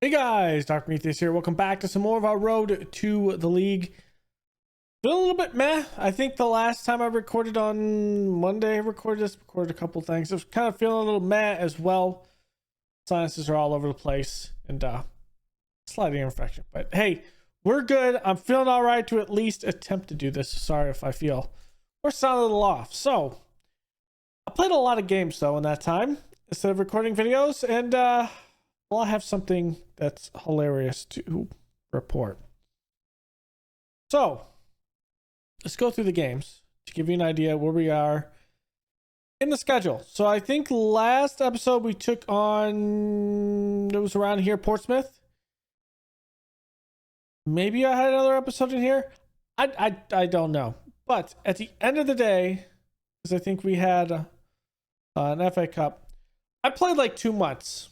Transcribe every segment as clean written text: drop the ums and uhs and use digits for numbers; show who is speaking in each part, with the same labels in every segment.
Speaker 1: Hey guys, Dr. Metheus here. Welcome back to some more of our road to the league. Feeling a little bit meh. I think the last time I recorded on Monday, I recorded a couple things. I was kind of feeling a little meh as well. Sinuses are all over the place and slight ear infection. But hey, we're good. I'm feeling all right to at least attempt to do this. Sorry if I feel or sound a little off. So I played a lot of games though in that time instead of recording videos, and well, I have something that's hilarious to report. So let's go through the games to give you an idea where we are in the schedule. So I think last episode we took on, it was around here, Portsmouth. Maybe I had another episode in here. I don't know. But at the end of the day, because I think we had an FA Cup, I played like 2 months.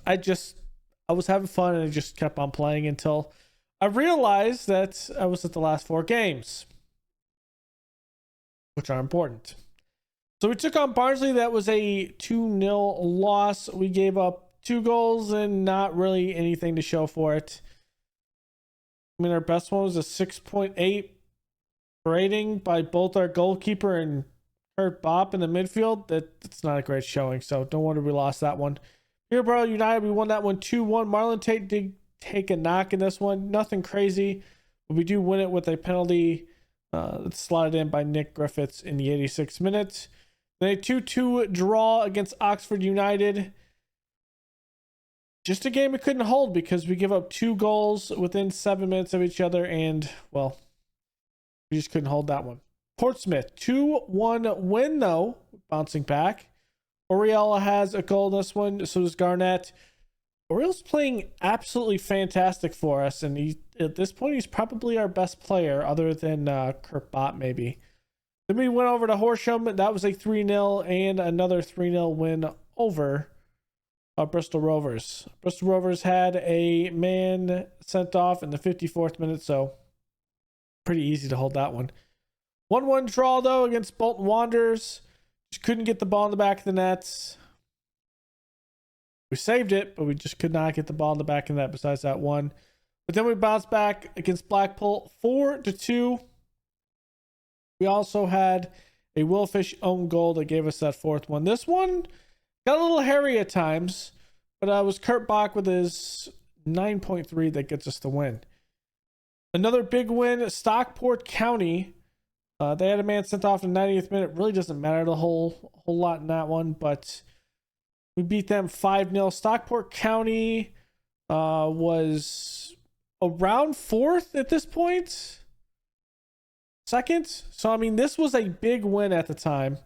Speaker 1: I was having fun and I just kept on playing until I realized that I was at the last 4 games, which are important. So we took on Barnsley. That was a 2-0 loss. We gave up 2 goals and not really anything to show for it. I mean, our best one was a 6.8 rating by both our goalkeeper and Kurt Bopp in the midfield. That's not a great showing, so don't wonder we lost that one. Peterborough United, we won that one 2-1. Marlon Tate did take a knock in this one. Nothing crazy, but we do win it with a penalty that's slotted in by Nick Griffiths in the 86th minute. Then a 2-2 draw against Oxford United. Just a game we couldn't hold because we give up 2 goals within 7 minutes of each other, and, well, we just couldn't hold that one. Portsmouth, 2-1 win, though, bouncing back. Oriella has a goal in this one, so does Garnett. Oriole's playing absolutely fantastic for us, and at this point, he's probably our best player, other than Kurt Bott, maybe. Then we went over to Horsham. That was a 3-0, and another 3-0 win over Bristol Rovers. Bristol Rovers had a man sent off in the 54th minute, so pretty easy to hold that one. 1-1 draw, though, against Bolton Wanderers. Just couldn't get the ball in the back of the nets. We saved it, but we just could not get the ball in the back of the net besides that one. But then we bounced back against Blackpool 4-2. We also had a Willfish own goal that gave us that 4th one. This one got a little hairy at times, but it was Kurt Bach with his 9.3 that gets us the win. Another big win, Stockport County. They had a man sent off in the 90th minute. Really doesn't matter the whole lot in that one, but we beat them 5-0. Stockport County was around 4th at this point. 2nd. So, I mean, this was a big win at the time.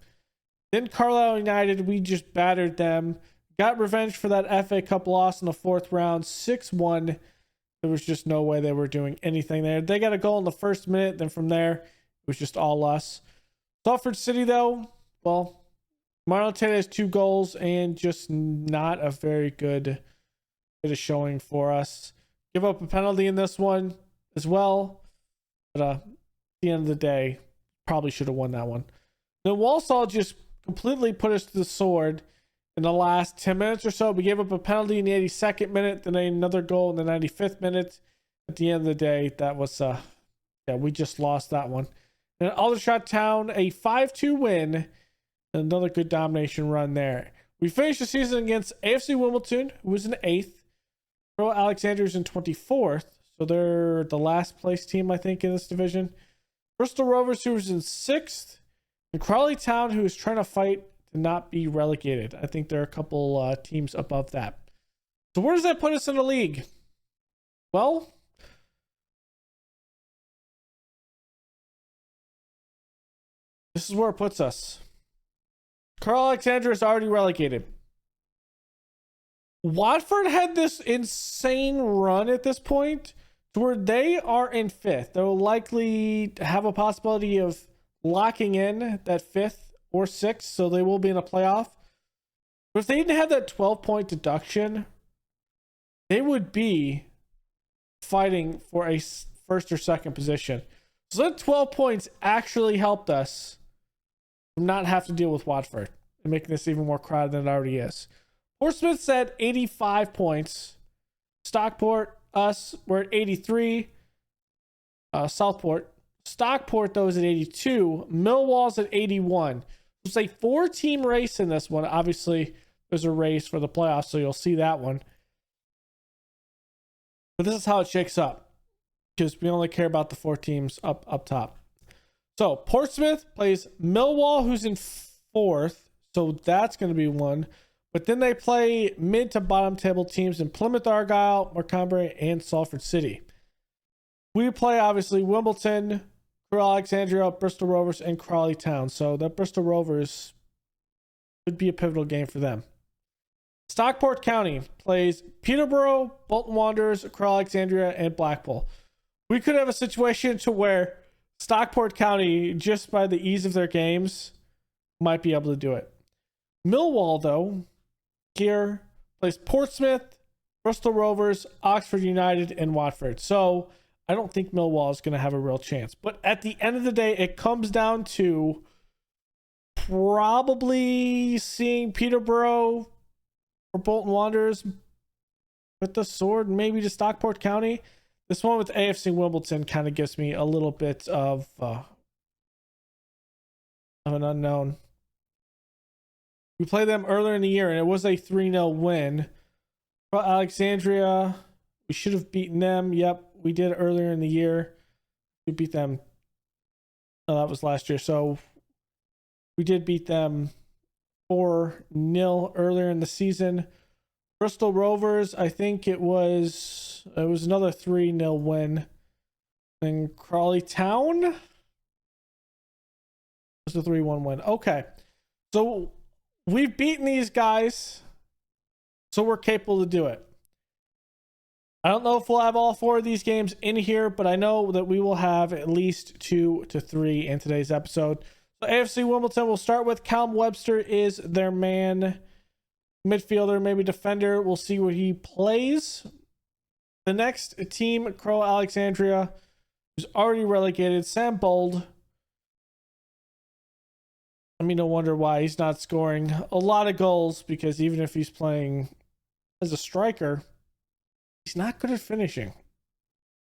Speaker 1: Then Carlisle United, we just battered them. Got revenge for that FA Cup loss in the 4th round, 6-1. There was just no way they were doing anything there. They got a goal in the 1st minute. Then from there, it was just all us. Salford City, though, well, Marlon Tate has 2 goals and just not a very good bit of showing for us. Give up a penalty in this one as well. But at the end of the day, probably should have won that one. Then Walsall just completely put us to the sword in the last 10 minutes or so. We gave up a penalty in the 82nd minute, then another goal in the 95th minute. At the end of the day, that was, we just lost that one. And Aldershot Town, a 5-2 win. Another good domination run there. We finished the season against AFC Wimbledon, who was in 8th. Pro Alexanders in 24th. So they're the last place team, I think, in this division. Bristol Rovers, who was in 6th. And Crawley Town, who is trying to fight to not be relegated. I think there are a couple teams above that. So where does that put us in the league? Well, this is where it puts us. Carl Alexander is already relegated. Watford had this insane run at this point to where they are in 5th. They'll likely have a possibility of locking in that 5th or 6th, so they will be in a playoff. But if they didn't have that 12-point deduction, they would be fighting for a 1st or 2nd position. So that 12 points actually helped us not have to deal with Watford and making this even more crowded than it already is. Portsmouth's at 85 points. Stockport, us, we're at 83. Southport. Stockport, though, is at 82. Millwall's at 81. It's a 4-team race in this one. Obviously, there's a race for the playoffs, so you'll see that one. But this is how it shakes up, because we only care about the 4 teams up top. So Portsmouth plays Millwall, who's in 4th. So that's going to be one. But then they play mid to bottom table teams in Plymouth Argyle, Montgomery, and Salford City. We play, obviously, Wimbledon, Crewe Alexandria, Bristol Rovers, and Crawley Town. So that Bristol Rovers could be a pivotal game for them. Stockport County plays Peterborough, Bolton Wanderers, Crewe Alexandria, and Blackpool. We could have a situation to where Stockport County, just by the ease of their games, might be able to do it. Millwall, though, here plays Portsmouth, Bristol Rovers, Oxford United, and Watford. So I don't think Millwall is going to have a real chance. But at the end of the day, it comes down to probably seeing Peterborough or Bolton Wanderers with the sword, maybe to Stockport County. This one with AFC Wimbledon kind of gives me a little bit of an unknown. We played them earlier in the year, and it was a 3-0 win. Alexandria, we should have beaten them. Yep, we did earlier in the year. We beat them. Oh, that was last year. So we did beat them 4-0 earlier in the season. Bristol Rovers, I think it was another 3-0 win. Then Crawley Town, it was a 3-1 win. Okay. So we've beaten these guys, so we're capable to do it. I don't know if we'll have all 4 of these games in here, but I know that we will have at least 2 to 3 in today's episode. So AFC Wimbledon, we'll start with Callum Webster is their man. Midfielder, maybe defender. We'll see what he plays. The next team, Crewe Alexandria, who's already relegated. Sam Bold. I mean, no wonder why he's not scoring a lot of goals, because even if he's playing as a striker, he's not good at finishing.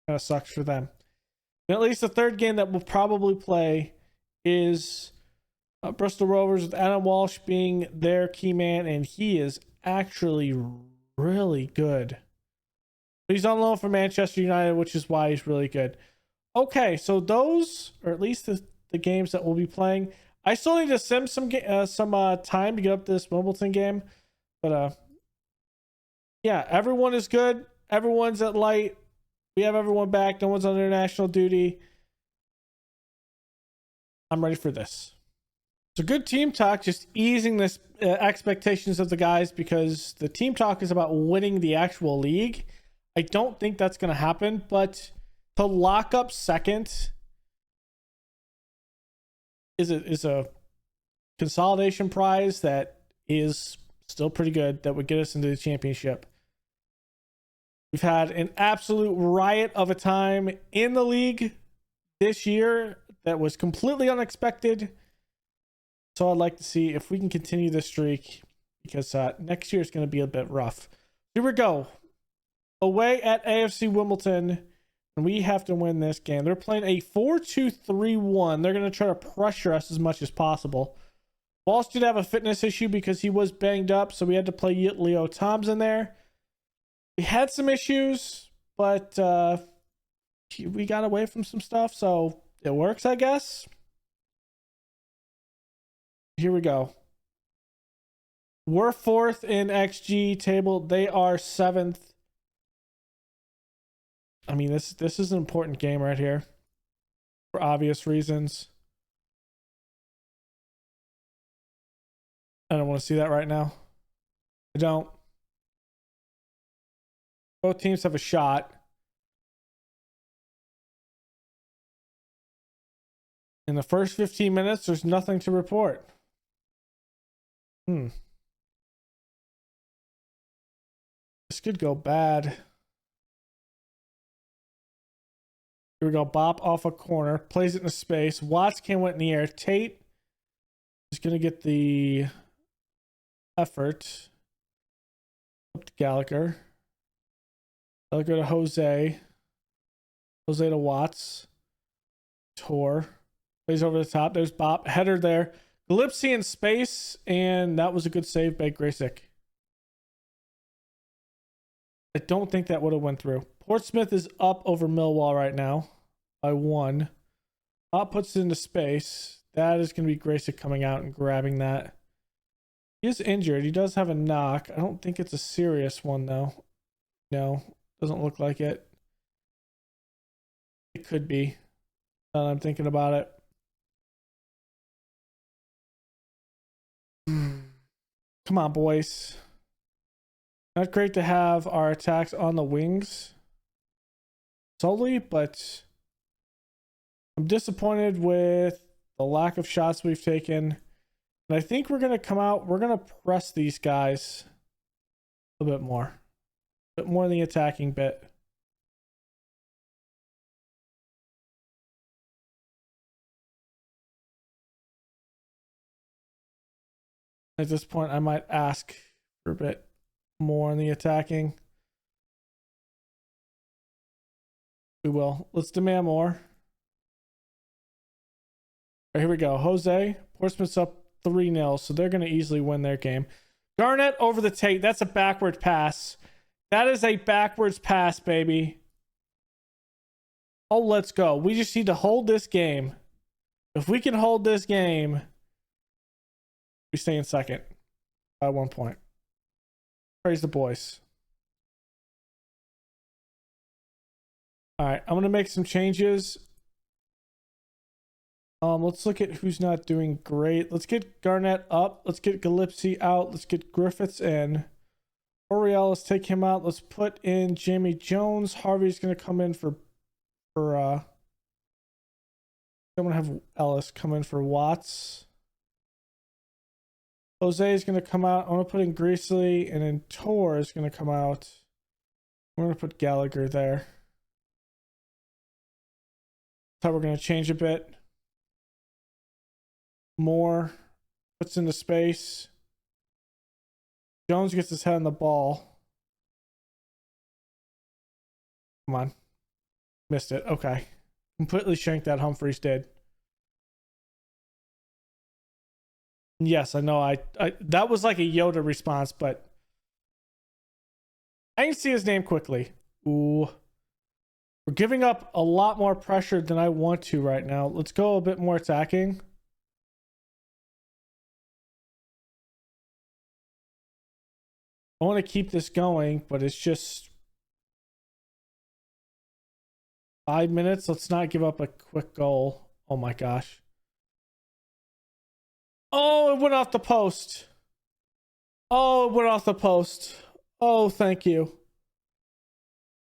Speaker 1: Kind of sucks for them. And at least the third game that we'll probably play is Bristol Rovers, with Adam Walsh being their key man, and he is actually really good. He's on loan from Manchester United, which is why he's really good. Okay, so those, or at least the games that we'll be playing. I still need to sim some time to get up this Wimbledon game, but yeah, everyone is good. Everyone's at light. We have everyone back. No one's on international duty. I'm ready for this. So good team talk, just easing this expectations of the guys, because the team talk is about winning the actual league. I don't think that's going to happen, but to lock up second is a consolidation prize that is still pretty good, that would get us into the championship. We've had an absolute riot of a time in the league this year that was completely unexpected. So I'd like to see if we can continue this streak, because next year is going to be a bit rough. Here we go. Away at AFC Wimbledon, and we have to win this game. They're playing a 4-2-3-1. They're going to try to pressure us as much as possible. Walsh did have a fitness issue because he was banged up, so we had to play Leo Toms in there. We had some issues, but we got away from some stuff, so it works, I guess. Here we go. We're 4th in XG table. They are 7th. I mean, this is an important game right here, for obvious reasons. I don't want to see that right now. I don't. Both teams have a shot. In the first 15 minutes, there's nothing to report. This could go bad. Here we go. Bop off a corner. Plays it in a space. Watson went in the air. Tate is going to get the effort. Up to Gallagher. Gallagher to Jose. Jose to Watts. Tor. Plays over the top. There's Bop. Header there. Gillespie in space. And that was a good save by Graysick. I don't think that would have went through. Portsmouth is up over Millwall right now by 1. Bop puts it into space. That is going to be Graysick coming out and grabbing that. He is injured. He does have a knock. I don't think it's a serious one, though. No, doesn't look like it. It could be. Now I'm thinking about it. Come on, boys. Not great to have our attacks on the wings solely, but I'm disappointed with the lack of shots we've taken. And I think we're going to come out, we're going to press these guys a bit more. A bit more in the attacking bit. At this point, I might ask for a bit more in the attacking. We will. Let's demand more. All right, here we go. Jose, Portsmouth's up 3-0, so they're going to easily win their game. Garnett over the Tate. That's a backward pass. That is a backwards pass, baby. Oh, let's go. We just need to hold this game. If we can hold this game, we stay in second by 1 point. Praise the boys. All right, I'm going to make some changes. Let's look at who's not doing great. Let's get Garnett up. Let's get Gillespie out. Let's get Griffiths in. Oriel, let's take him out. Let's put in Jamie Jones. Harvey's going to come in for I'm going to have Ellis come in for Watts. Jose is going to come out. I'm going to put in Greasley, and then Tor is going to come out. I'm going to put Gallagher there. That's how we're going to change a bit. Moore puts into space. Jones gets his head on the ball. Come on. Missed it. Okay. Completely shanked that. Humphreys did. Yes, I know. I that was like a Yoda response, but I didn't see his name quickly. Ooh. We're giving up a lot more pressure than I want to right now. Let's go a bit more attacking. I want to keep this going, but it's just 5 minutes. Let's not give up a quick goal. Oh my gosh. Oh, it went off the post. Oh, it went off the post. Oh, thank you.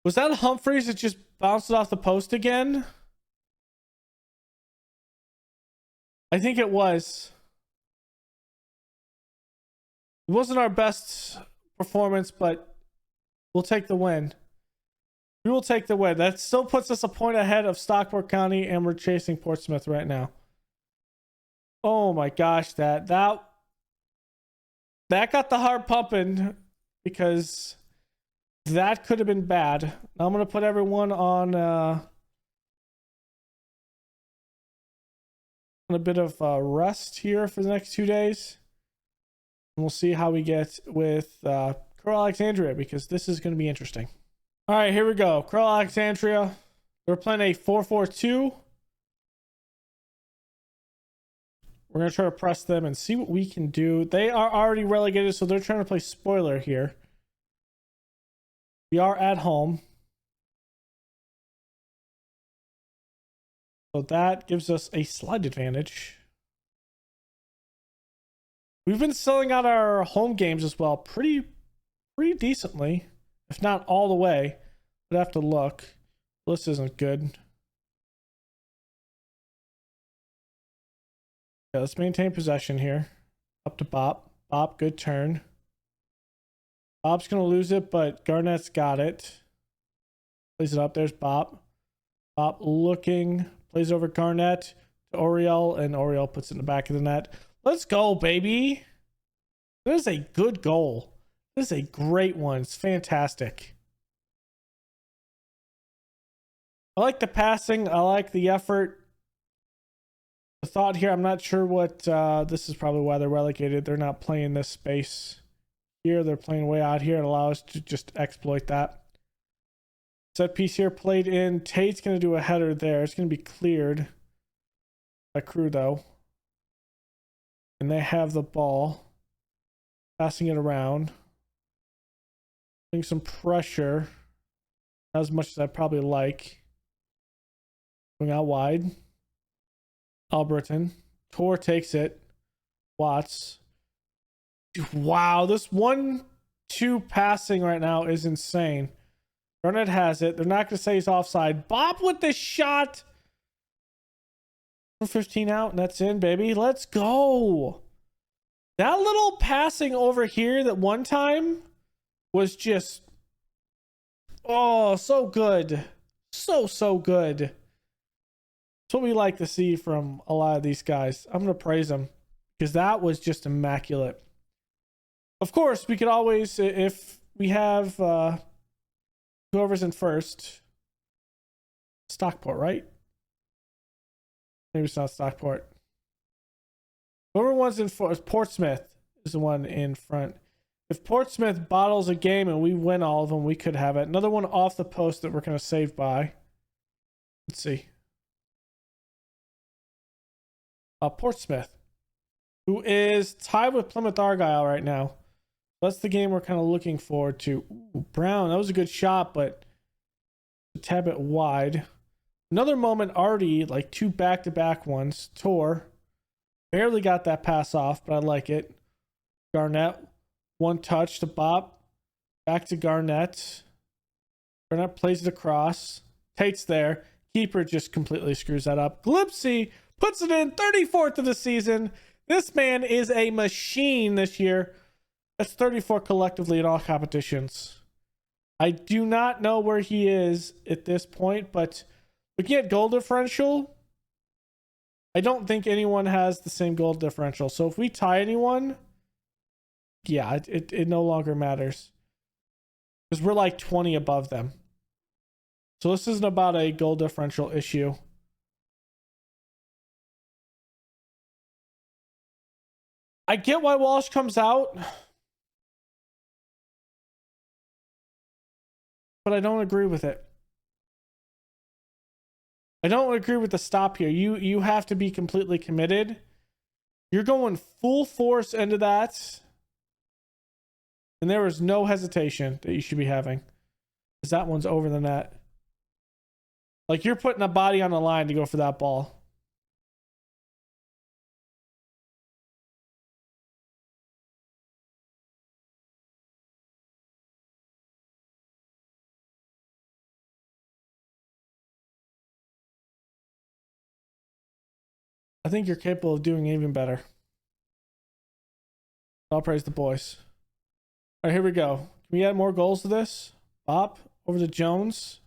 Speaker 1: Was that Humphreys that just bounced it off the post again? I think it was. It wasn't our best performance, but we'll take the win. We will take the win. That still puts us a point ahead of Stockport County, and we're chasing Portsmouth right now. Oh my gosh, that got the heart pumping, because that could have been bad. Now I'm going to put everyone on a bit of rest here for the next 2 days. And we'll see how we get with Curl Alexandria, because this is going to be interesting. All right, here we go. Curl Alexandria. We're playing a 4-4-2. We're going to try to press them and see what we can do. They are already relegated, so they're trying to play spoiler here. We are at home. So that gives us a slight advantage. We've been selling out our home games as well pretty decently, if not all the way. I'd have to look. This isn't good. Yeah, let's maintain possession here. Up to Bop. Bop, good turn. Bop's going to lose it, but Garnett's got it. Plays it up. There's Bop. Bop looking. Plays over Garnett to Oriel, and Oriel puts it in the back of the net. Let's go, baby. That is a good goal. This is a great one. It's fantastic. I like the passing. I like the effort. The thought here, I'm not sure what, this is probably why they're relegated. They're not playing this space here. They're playing way out here. It allows us to just exploit that. Set piece here played in. Tate's going to do a header there. It's going to be cleared by Crew, though. And they have the ball. Passing it around. Putting some pressure. Not as much as I'd probably like. Going out wide. Alberton. Tor takes it. Watts. Wow, this 1-2 passing right now is insane. Garnett has it. They're not going to say he's offside. Bob with the shot. 15 out, and that's in, baby. Let's go. That little passing over here that one time was just, oh, so good. So good. That's what we like to see from a lot of these guys. I'm going to praise them because that was just immaculate. Of course, we could always, if we have whoever's in first, Stockport, right? Maybe it's not Stockport. Whoever one's in first, Portsmouth is the one in front. If Portsmouth bottles a game and we win all of them, we could have it. Another one off the post that we're going to save by. Let's see. Portsmouth, who is tied with Plymouth Argyle right now. That's the game we're kind of looking forward to. Ooh, Brown, that was a good shot, but a tad bit wide. Another moment already, like two back-to-back ones. Tor barely got that pass off, but I like it. Garnett, one touch to Bop. Back to Garnett. Garnett plays it across. Tate's there. Keeper just completely screws that up. Glipsy puts it in, 34th of the season. This man is a machine this year. That's 34 collectively in all competitions. I do not know where he is at this point, but looking at goal differential, I don't think anyone has the same goal differential. So if we tie anyone, yeah, it no longer matters. Because we're like 20 above them. So this isn't about a goal differential issue. I get why Walsh comes out, but I don't agree with it. I don't agree with the stop here. You have to be completely committed. You're going full force into that. And there is no hesitation that you should be having. Because that one's over the net. Like, you're putting a body on the line to go for that ball. I think you're capable of doing even better. I'll praise the boys. All right, here we go. Can we add more goals to this? Bop over to Jones.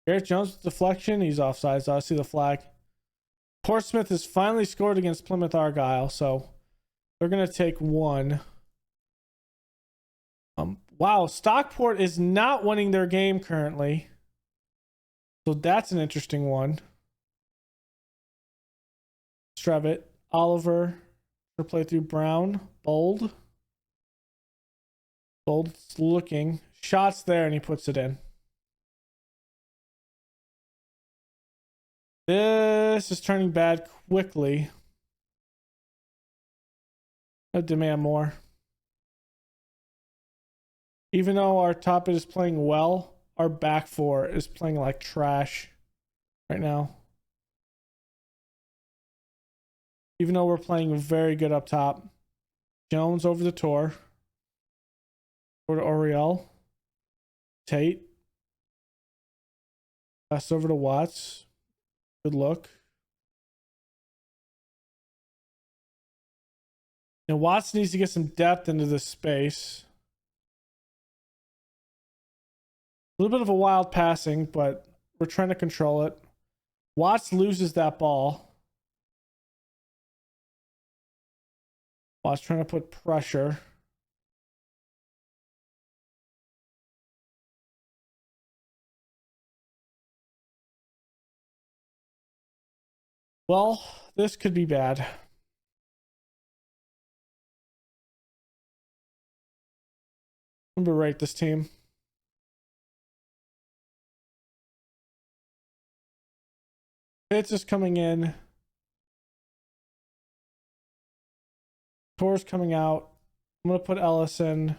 Speaker 1: Garrett Jones with deflection. He's offside, so I see the flag. Portsmouth has finally scored against Plymouth Argyle, so they're going to take one. Wow, Stockport is not winning their game currently. So that's an interesting one. Strevitt, Oliver, to play through Brown, Bold's looking, shots there, and he puts it in. This is turning bad quickly. I demand more. Even though our top is playing well, our back four is playing like trash right now. Even though we're playing very good up top. Jones over the Tor. Over to Oriel. Tate. Pass over to Watts. Good look. And Watts needs to get some depth into this space. A little bit of a wild passing, but we're trying to control it. Watts loses that ball. Watts trying to put pressure. Well, this could be bad. I'm gonna rate this team. Pitts is coming in. Tor's coming out. I'm gonna put Ellis in.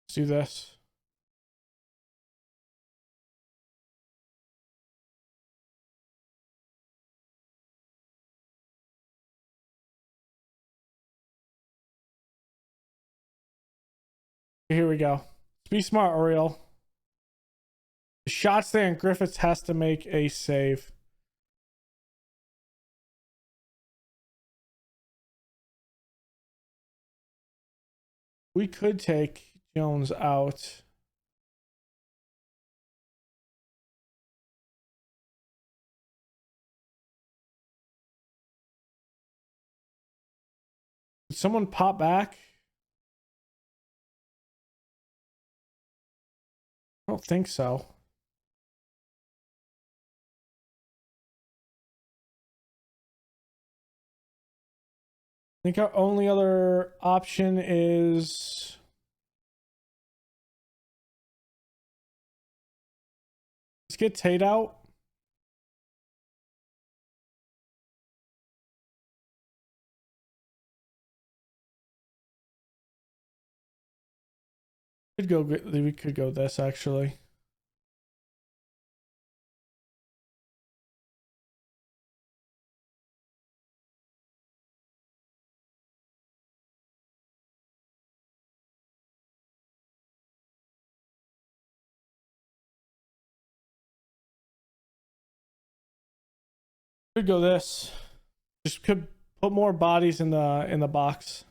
Speaker 1: Let's do this. Here we go. Be smart, Oriole. The shot's there, and Griffiths has to make a save. We could take Jones out. Did someone pop back? I don't think so. I think our only other option is let's get Tate out. We could go this actually. Could go this. Just could put more bodies in the box.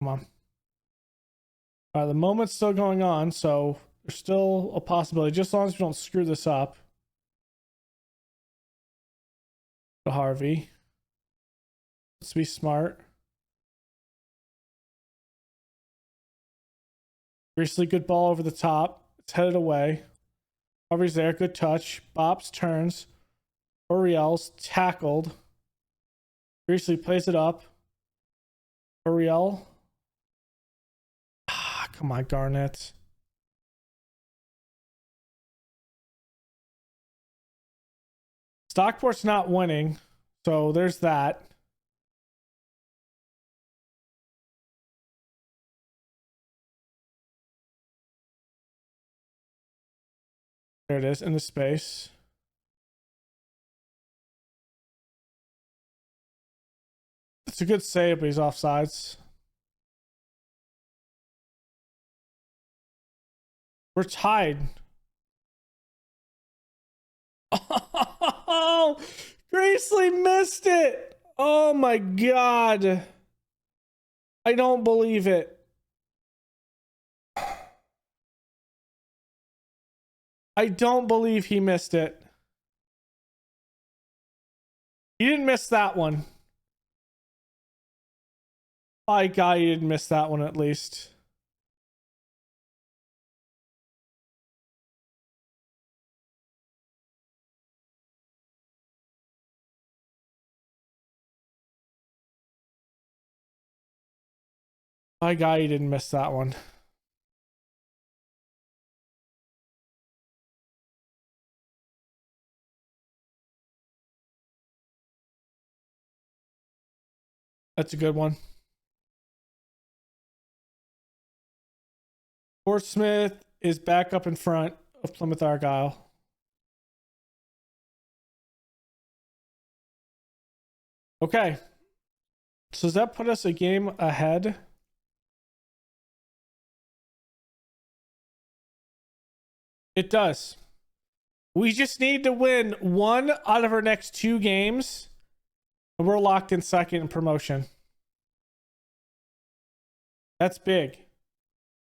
Speaker 1: Come on. The moment's still going on, so there's still a possibility. Just as long as we don't screw this up. To Harvey. Let's be smart. Recently, good ball over the top. It's headed away. Harvey's there. Good touch. Bops turns. Uriel's tackled. Recently plays it up. Uriel. Come on, Garnett. Stockport's not winning, so there's that. There it is in the space. It's a good save, but he's offsides. We're tied. Oh, Gracely missed it. Oh my God. I don't believe it. I don't believe he missed it. He didn't miss that one. My God, he didn't miss that one at least. My God, he didn't miss that one. That's a good one. Fort Smith is back up in front of Plymouth Argyle. Okay. So does that put us a game ahead? It does. We just need to win one out of our next 2 games, and we're locked in second in promotion. That's big.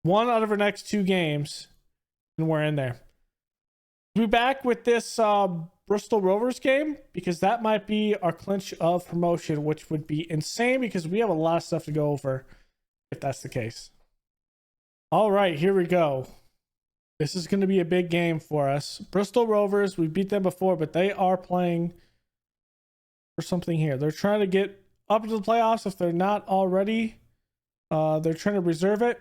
Speaker 1: One out of our next 2 games, and we're in there. We'll be back with this Bristol Rovers game, because that might be our clinch of promotion, which would be insane because we have a lot of stuff to go over if that's the case. All right, here we go. This is going to be a big game for us. Bristol Rovers, we beat them before, but they are playing for something here. They're trying to get up to the playoffs if they're not already. They're trying to reserve it.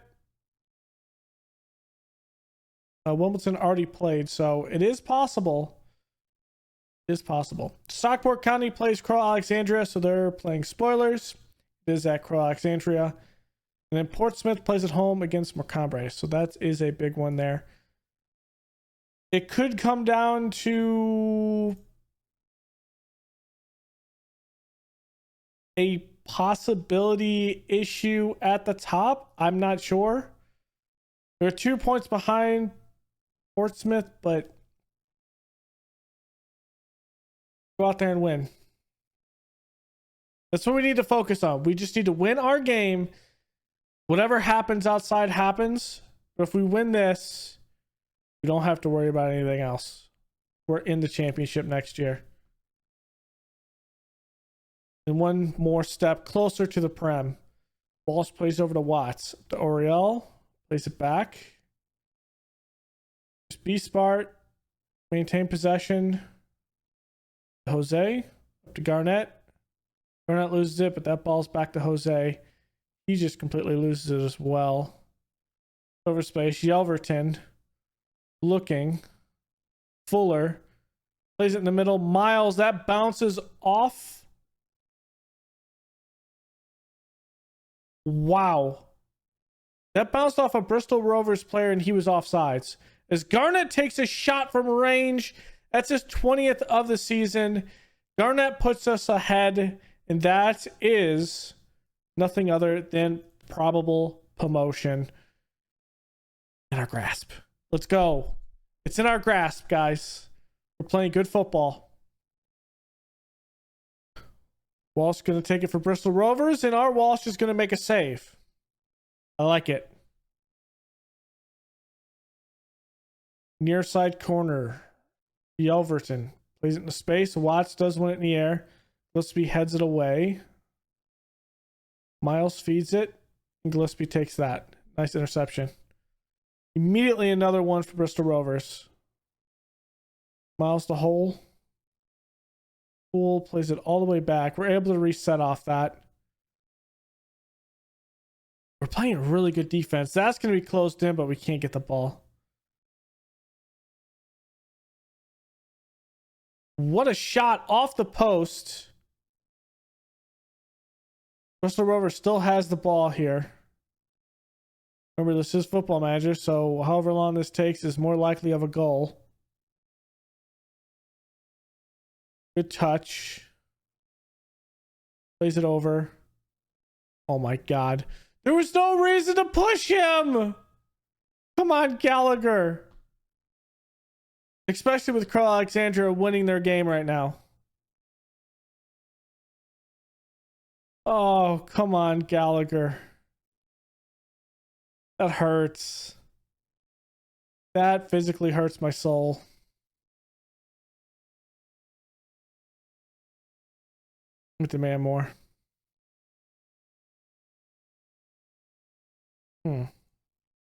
Speaker 1: Wimbledon already played, so it is possible. It is possible. Stockport County plays Crow Alexandria, so they're playing spoilers. It is at Crow Alexandria. And then Portsmouth plays at home against Montgomery, so that is a big one there. It could come down to a possibility issue at the top. I'm not sure. They're 2 points behind Portsmouth, but go out there and win. That's what we need to focus on. We just need to win our game. Whatever happens outside happens. But if we win this, we don't have to worry about anything else. We're in the championship next year. And one more step closer to the Prem. Walsh plays over to Watts. To Oriel. Plays it back. Be smart. Maintain possession. Jose. Up to Garnett. Garnett loses it, but that ball's back to Jose. He just completely loses it as well. Over space. Yelverton. Looking. Fuller. Plays it in the middle. Miles. That bounces off. Wow. That bounced off a Bristol Rovers player and he was offsides. As Garnett takes a shot from range, that's his 20th of the season. Garnett puts us ahead, and that is nothing other than probable promotion in our grasp. Let's go. It's in our grasp, guys. We're playing good football. Walsh going to take it for Bristol Rovers, and our Walsh is going to make a save. I like it. Near side corner. Yelverton plays it into space. Watts does win it in the air. Gillespie heads it away. Miles feeds it. And Gillespie takes that. Nice interception. Immediately another one for Bristol Rovers. Miles to hole. Poole plays it all the way back. We're able to reset off that. We're playing really good defense. That's going to be closed in, but we can't get the ball. What a shot off the post. Bristol Rovers still has the ball here. Remember, this is Football Manager, so however long this takes is more likely of a goal. Good touch. Plays it over. Oh my God. There was no reason to push him. Come on, Gallagher. Especially with Crow Alexandria winning their game right now. Oh, come on, Gallagher. That hurts. That physically hurts my soul. We demand more. We'll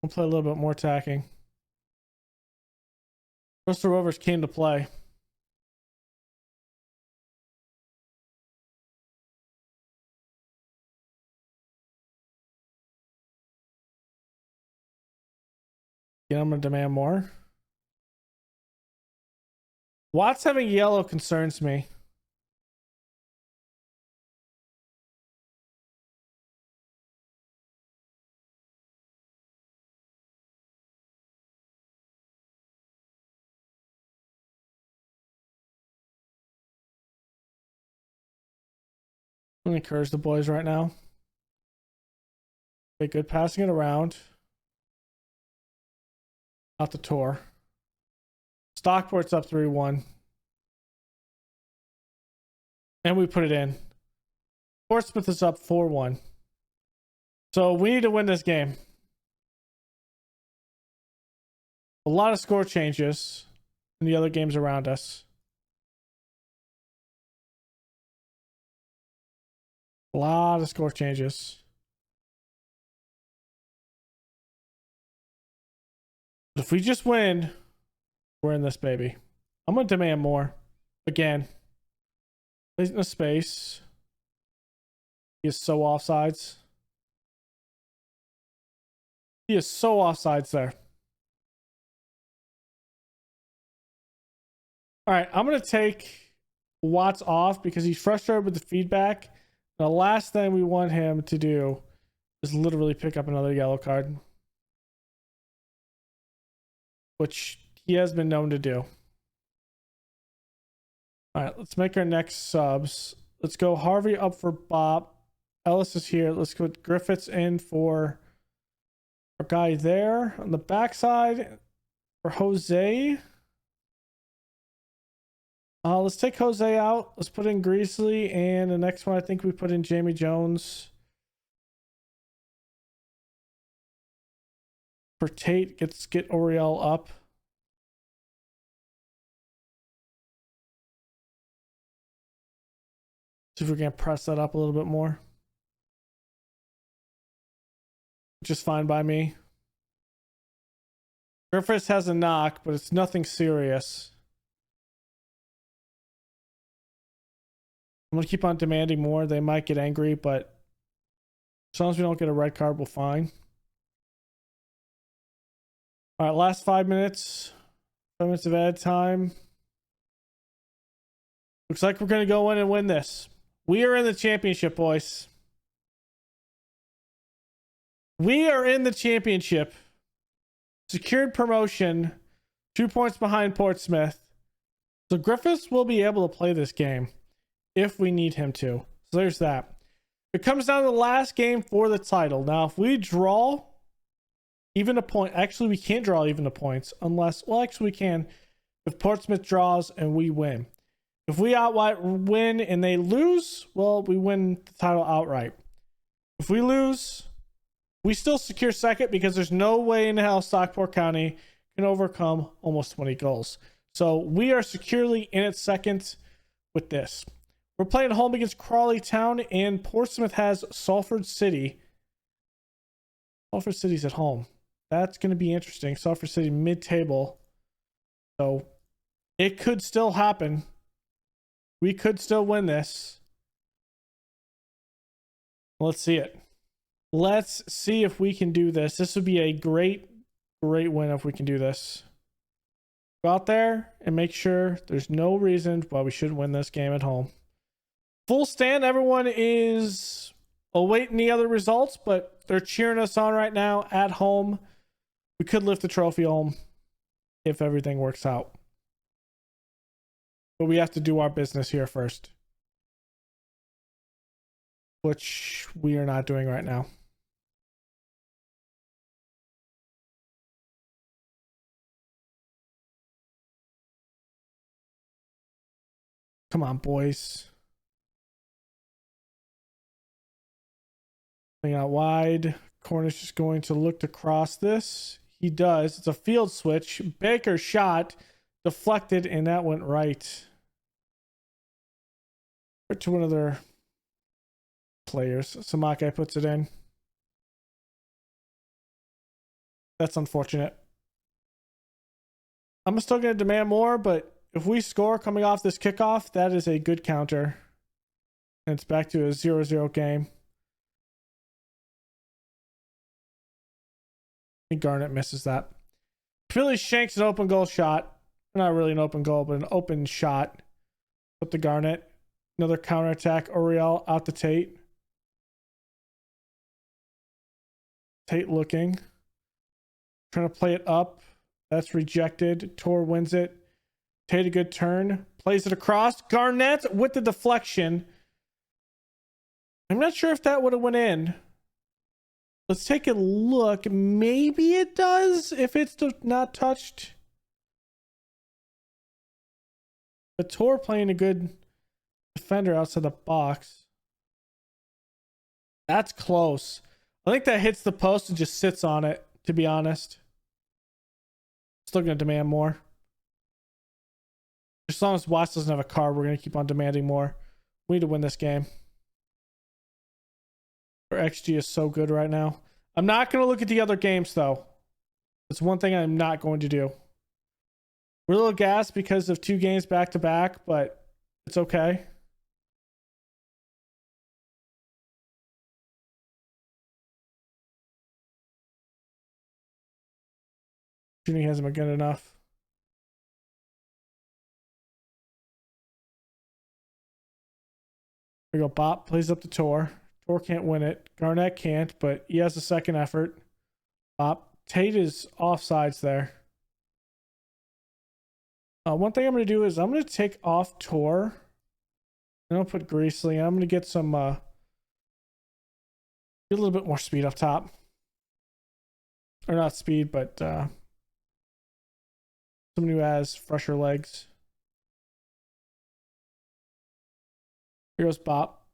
Speaker 1: play a little bit more attacking. Bristol Rovers came to play. Yeah, I'm going to demand more. Watts having yellow concerns me. I'm gonna encourage the boys right now. Okay, good passing it around. Out the tour. Stockport's up 3-1. And we put it in. Portsmouth is up 4-1. So we need to win this game. A lot of score changes in the other games around us. A lot of score changes. But if we just win, we're in this baby. I'm going to demand more. Again. Plays in a space. He is so offsides. He is so offsides there. All right, I'm going to take Watts off because he's frustrated with the feedback. The last thing we want him to do is literally pick up another yellow card, which he has been known to do. All right, let's make our next subs. Let's go Harvey up for Bob. Ellis is here. Let's go Griffiths in for our guy there. On the backside for Jose. Let's take Jose out. Let's put in Greasley. And the next one, I think we put in Jamie Jones. For Tate, get Oriel up. See if we can press that up a little bit more. Just fine by me. Griffiths has a knock, but it's nothing serious. I'm going to keep on demanding more. They might get angry, but as long as we don't get a red card, we're fine. All right, last 5 minutes. 5 minutes of ad time. Looks like we're going to go in and win this. We are in the championship, boys. We are in the championship. Secured promotion. 2 points behind Portsmouth. So Griffiths will be able to play this game if we need him to. So there's that. It comes down to the last game for the title. Now, if we draw even a point, actually we can't draw even the points unless, well, actually we can if Portsmouth draws and we win. If we outright win and they lose, well, we win the title outright. If we lose, we still secure second because there's no way in hell Stockport County can overcome almost 20 goals. So we are securely in at second with this. We're playing home against Crawley Town, and Portsmouth has Salford City. Salford City's at home. That's going to be interesting. Salford City mid-table. So it could still happen. We could still win this. Let's see it. Let's see if we can do this. This would be a great win if we can do this. Go out there and make sure there's no reason why we shouldn't win this game at home. Full stand. Everyone is awaiting the other results, but they're cheering us on right now at home. We could lift the trophy home if everything works out. But we have to do our business here first, which we are not doing right now. Come on, boys. Playing out wide. Cornish is going to look to cross this. He does. It's a field switch. Baker shot, deflected, and that went right to one of their players. Samake puts it in. That's unfortunate. I'm still going to demand more, but if we score coming off this kickoff, that is a good counter. And it's back to a 0-0 game. I think Garnett misses that. Philly shanks an open goal shot. Not really an open goal, but an open shot. Up to Garnett. Another counterattack. Oriel out to Tate. Tate looking. Trying to play it up. That's rejected. Tor wins it. Tate a good turn. Plays it across. Garnett with the deflection. I'm not sure if that would have went in. Let's take a look. Maybe it does if it's not touched. But Tor playing a good defender outside the box. That's close. I think that hits the post and just sits on it, to be honest. Still going to demand more. As long as Watts doesn't have a card, we're going to keep on demanding more. We need to win this game. Our XG is so good right now. I'm not going to look at the other games, though. That's one thing I'm not going to do. We're a little gassed because of 2 games back to back, but it's okay. Shooting hasn't been good enough. Here we go. Bop plays up the Tor. Tor can't win it. Garnett can't, but he has a second effort. Bop. Tate is offsides there. One thing I'm going to do is I'm going to take off Tor. And I'll put Greasley. I'm going to get some... get a little bit more speed up top. Or not speed, but... someone who has fresher legs. Here goes Bop.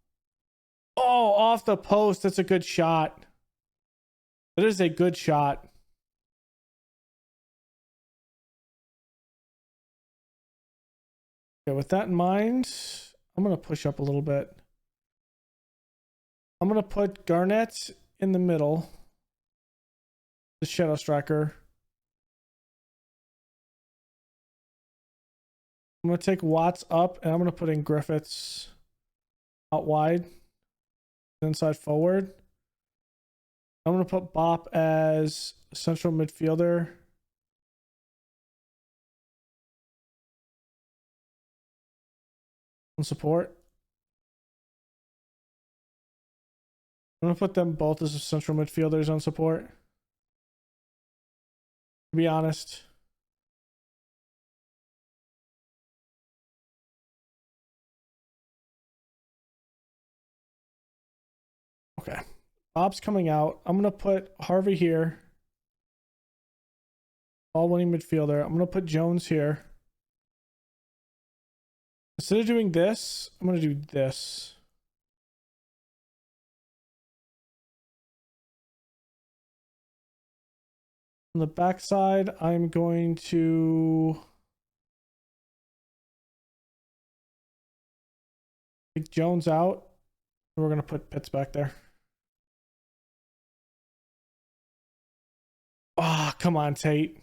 Speaker 1: Oh, off the post. That's a good shot. That is a good shot. Okay, with that in mind, I'm going to push up a little bit. I'm going to put Garnett in the middle. The Shadow Striker. I'm going to take Watts up, and I'm going to put in Griffiths out wide. Inside forward. I'm going to put Bop as central midfielder. On support. I'm going to put them both as central midfielders on support. To be honest. Okay. Bob's coming out. I'm going to put Harvey here. Ball winning midfielder. I'm going to put Jones here. Instead of doing this, I'm going to do this. On the backside, I'm going to take Jones out. And we're going to put Pitts back there. Oh, come on, Tate.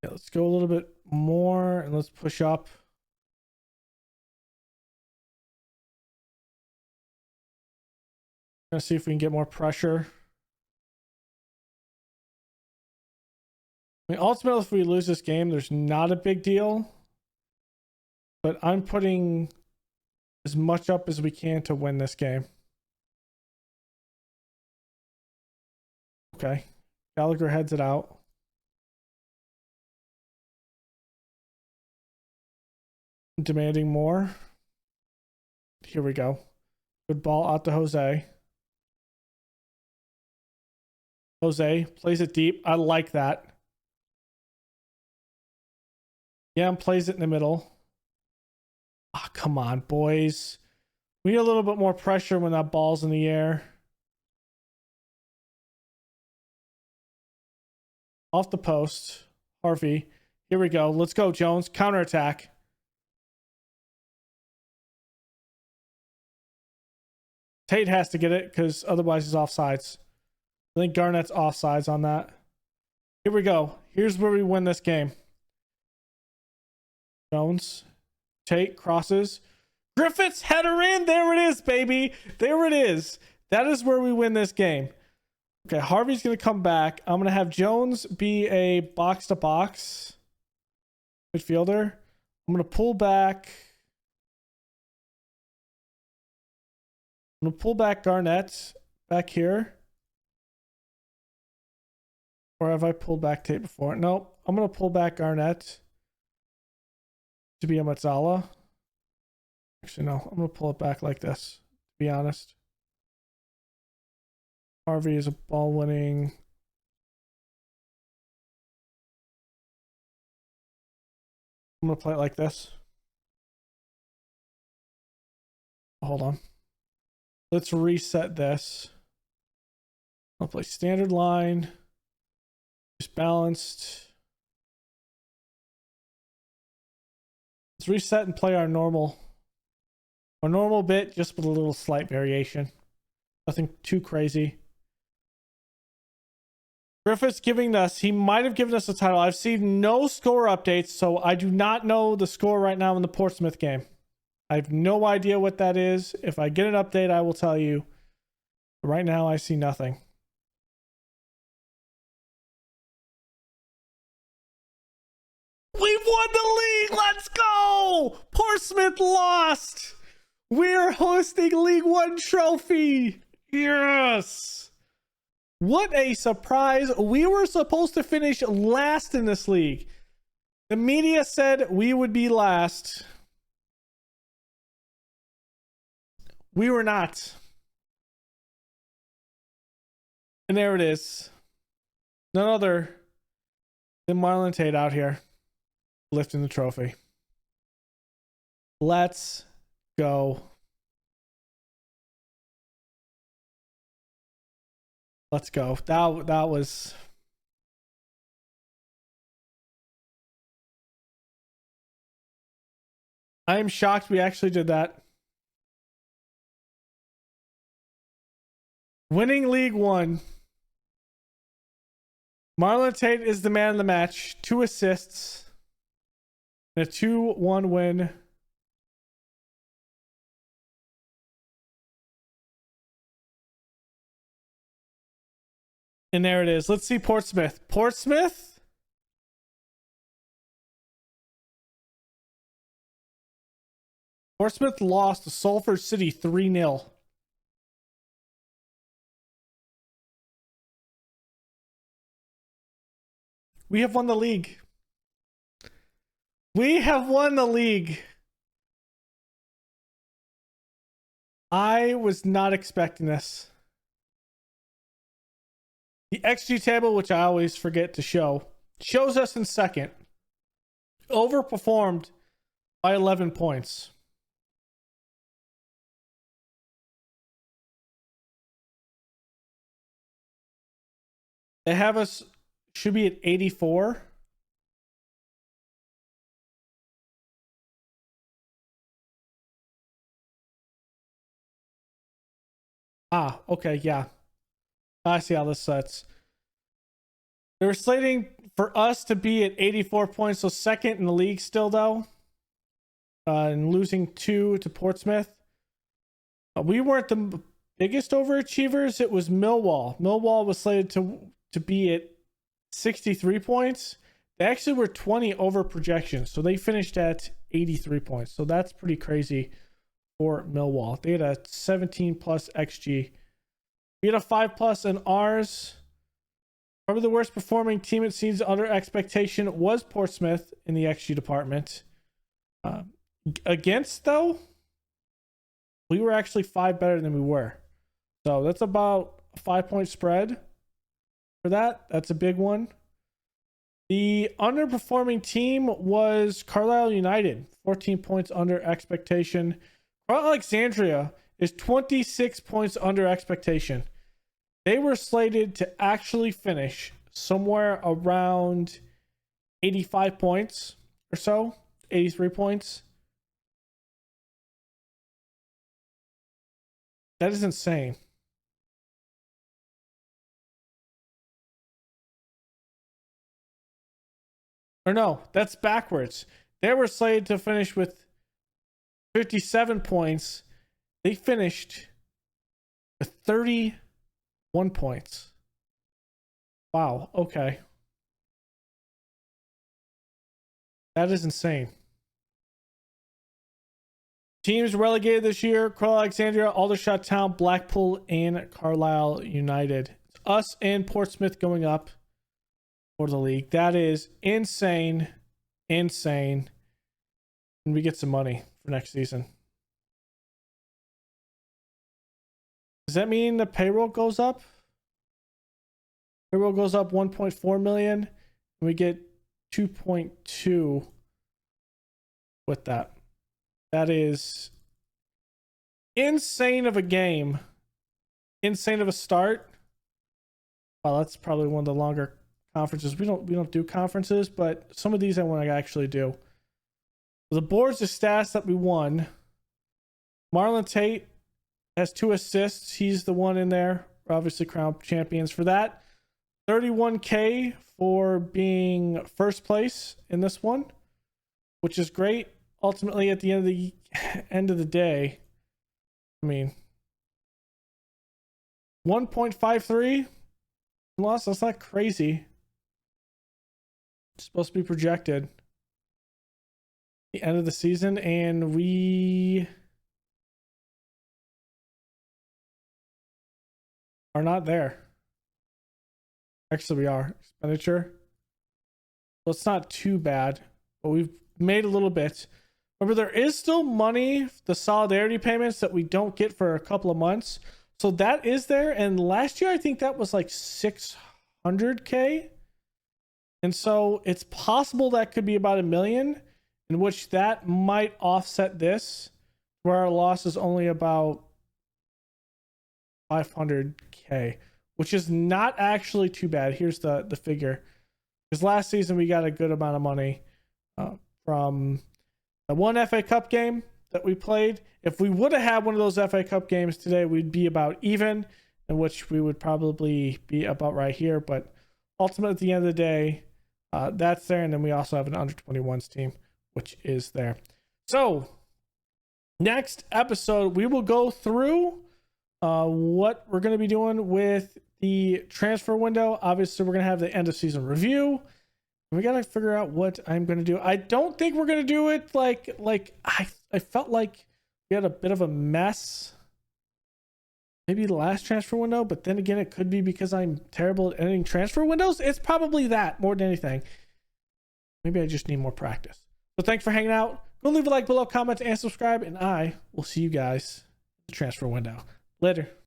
Speaker 1: Yeah, let's go a little bit more and let's push up. Gonna see if we can get more pressure. I mean, ultimately, if we lose this game, there's not a big deal. But I'm putting as much up as we can to win this game. Okay. Gallagher heads it out. Demanding more. Here we go. Good ball out to Jose. Jose plays it deep. I like that. Yeah, plays it in the middle. Oh, come on, boys. We need a little bit more pressure when that ball's in the air. Off the post. Harvey. Here we go. Let's go, Jones. Counterattack. Tate has to get it because otherwise he's offsides. I think Garnett's offsides on that. Here we go. Here's where we win this game. Jones. Tate crosses. Griffiths header in. There it is, baby. There it is. That is where we win this game. Okay, Harvey's going to come back. I'm going to have Jones be a box-to-box midfielder. I'm going to pull back. I'm going to pull back Garnett back here. Or have I pulled back Tate before? Nope. I'm gonna pull back Garnett to be a Mazzala. Actually, no, I'm gonna pull it back like this, to be honest. Harvey is a ball winning. I'm gonna play it like this. Hold on. Let's reset this. I'll play standard line. Just balanced. Let's reset and play our normal bit, just with a little slight variation. Nothing too crazy. Griffith's giving us, he might have given us a title. I've seen no score updates, so I do not know the score right now in the Portsmouth game. I have no idea what that is. If I get an update, I will tell you. But right now, I see nothing. We won the league! Let's go! Portsmouth lost! We're hosting League One trophy! Yes! What a surprise. We were supposed to finish last in this league. The media said we would be last. We were not. And there it is. None other than Marlon Tate out here lifting the trophy. Let's go. Let's go. That was... I am shocked we actually did that. Winning League One. Marlon Tate is the man of the match. 2 assists. And a 2-1 win. And there it is. Let's see Portsmouth. Portsmouth? Portsmouth lost to Salford City 3-0. We have won the league. We have won the league. I was not expecting this. The XG table, which I always forget to show, shows us in second. Overperformed by 11 points. They have us, should be at 84. Ah, okay, yeah. I see how this sets. They were slating for us to be at 84 points, so second in the league still, though. And losing 2 to Portsmouth. We weren't the biggest overachievers. It was Millwall. Millwall was slated to be at 63 points. They actually were 20 over projection, so they finished at 83 points. So that's pretty crazy for Millwall. They had a 17 plus XG. We had a 5+ in ours. Probably the worst performing team it seems under expectation was Portsmouth in the XG department. Against, though, we were actually 5 better than we were. So that's about a 5-point spread for that. That's a big one. The underperforming team was Carlisle United, 14 points under expectation. Alexandria is 26 points under expectation. They were slated to actually finish somewhere around 85 points or so, 83 points. That is insane. Or no, that's backwards. They were slated to finish with 57 points. They finished with 31 points. Wow, okay. That is insane. Teams relegated this year: Carlisle Alexandria, Aldershot Town, Blackpool, and Carlisle United. It's us and Portsmouth going up. for the league. That is insane. Insane. And we get some money for next season. Does that mean the payroll goes up? Payroll goes up 1.4 million, and we get 2.2 with that. That is insane of a game. Insane of a start. Well, that's probably one of the longer conferences. We don't do conferences, but some of these I want to actually do. The boards of stats that we won. Marlon Tate has 2 assists. He's the one in there. We're obviously crowned champions for that. 31K for being first place in this one, which is great. Ultimately, at the end of the day, I mean, 1.53 loss. That's not crazy. It's supposed to be projected the end of the season, and we are not there. Actually, we are. Expenditure. So it's not too bad, but we've made a little bit. Remember, there is still money, the solidarity payments that we don't get for a couple of months. So that is there. And last year, I think that was like 600K. And so it's possible that could be about 1 million, in which that might offset this, where our loss is only about 500K, which is not actually too bad. Here's the figure. Because last season we got a good amount of money from the one FA Cup game that we played. If we would have had one of those FA Cup games today, we'd be about even, in which we would probably be about right here. But ultimately, at the end of the day, that's there. And then we also have an under 21s team, which is there. So next episode, we will go through what we're going to be doing with the transfer window. Obviously, we're going to have the end of season review. We got to figure out what I'm going to do. I don't think we're going to do it like I felt like we had a bit of a mess maybe the last transfer window, but then again, it could be because I'm terrible at editing transfer windows. It's probably that more than anything. Maybe I just need more practice. So thanks for hanging out. Go leave a like below, comment, and subscribe, and I will see you guys in the transfer window. Later.